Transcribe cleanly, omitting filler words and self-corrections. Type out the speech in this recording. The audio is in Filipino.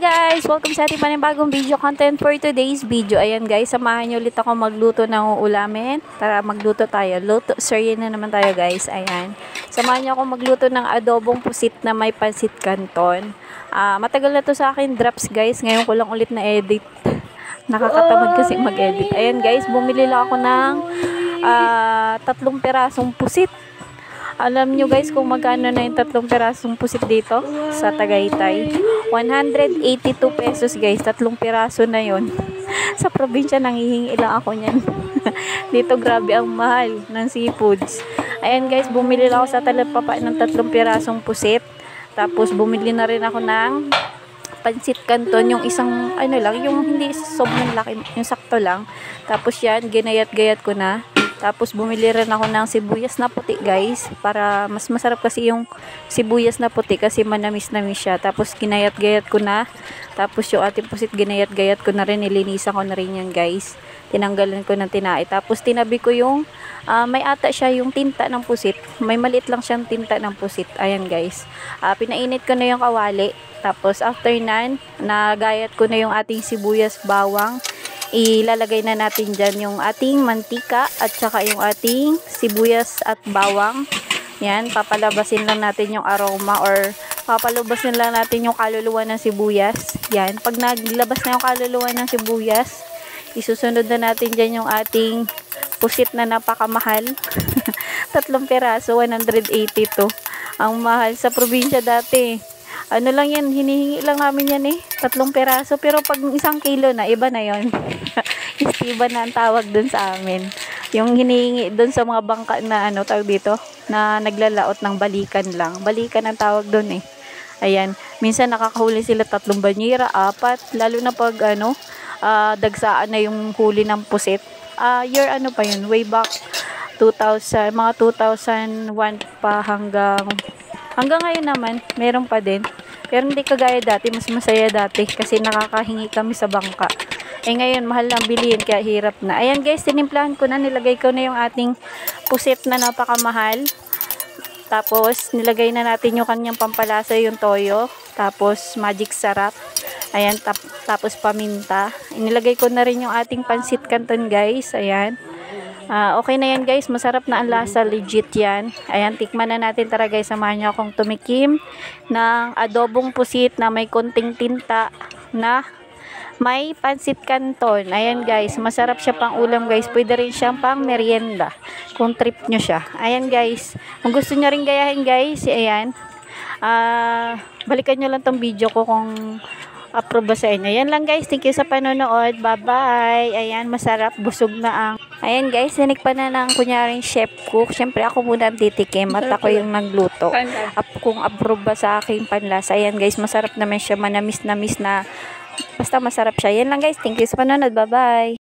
guys! Welcome sa ating panibagong video content for today's video. Ayan guys, samahan nyo ulit ako magluto ng ulamin. Tara, magluto tayo. Luto, sorry na naman tayo guys. Ayan. Samahan nyo ako magluto ng adobong pusit na may pansit canton. Matagal na to sa akin drops guys. Ngayon ko lang ulit na edit. Nakakatamad kasi mag-edit. Ayan guys, bumili lang ako ng 3 pirasong pusit. Alam nyo guys kung magkano na yung 3 pirasong pusit dito sa Tagaytay. 182 pesos guys. 3 piraso na yon. Sa probinsya nanghihingi lang ako niyan. Dito grabe ang mahal ng seafoods. Ayan guys, bumili lang ako sa Talipapa ng 3 pirasong pusit. Tapos bumili na rin ako ng pansit canton, yung isang ano lang, yung hindi sobrang laki, yung sakto lang. Tapos yan, ginayat-gayat ko na. Tapos bumili rin ako ng sibuyas na puti guys, para mas masarap kasi yung sibuyas na puti kasi manamis-namis siya. Tapos ginayat-gayat ko na. Tapos yung ating pusit ginayat-gayat ko na rin, nilinisan ko na rin yan guys. Tinanggalan ko ng tinai. Tapos tinabi ko yung may ata siya yung tinta ng pusit. May maliit lang siyang tinta ng pusit. Ayan guys. Pinainit ko na yung kawali. Tapos after nan, nagayat ko na yung ating sibuyas bawang. Ilalagay na natin dyan yung ating mantika at saka yung ating sibuyas at bawang. Yan, papalabasin lang natin yung aroma or papalabasin lang natin yung kaluluwa ng sibuyas. Yan, pag naglabas na yung kaluluwa ng sibuyas, isusunod na natin dyan yung ating pusit na napakamahal. 3 piraso, 182. Ang mahal sa probinsya dati. Ano lang yan, hinihingi lang namin yan 3 piraso. Pero pag 1 kilo na, iba na yon. Iba na ang tawag dun sa amin. Yung hinihingi dun sa mga bangka na tawag dito, na naglalaot ng balikan lang. Balikan ang tawag dun Ayan, minsan nakakahuli sila 3 banyera, 4, lalo na pag dagsaan na yung huli ng pusit. Year pa yun, way back 2000, mga 2001 pa hanggang ngayon naman, meron pa din. Pero hindi kagaya dati, mas masaya dati kasi nakakahingi kami sa bangka. Ngayon, mahal lang bilihin kaya hirap na. Ayan guys, tinimplahan ko na, nilagay ko na yung ating pusit na napakamahal. Tapos, nilagay na natin yung kanyang pampalasa, yung toyo. Tapos, magic sarap. Ayan, tapos paminta. Inilagay ko na rin yung ating pansit canton guys. Ayan. Okay na yan guys, masarap na ang lasa, legit yan. Ayan, tikman na natin. Tara guys, samahan nyo akong tumikim ng adobong pusit na may konting tinta na may pansit canton. Ayan guys, masarap siya pang ulam guys. Pwede rin siyang pang merienda kung trip nyo siya. Ayan guys, kung gusto nyo rin gayahin guys, ayan, balikan nyo lang tong video ko kung approve ba sa inyo. Yan lang guys, thank you sa panonood. Bye bye. Ayan, masarap, busog na ang ayan guys, sinikpan na ng kunyaring chef cook. Siyempre ako muna ang titikim at ako yung nagluto. Kung approve ba sa aking panlasa. Ayan guys, masarap naman siya, manamis-namis na basta masarap siya. Yan lang guys, thank you sa panonood. Bye bye.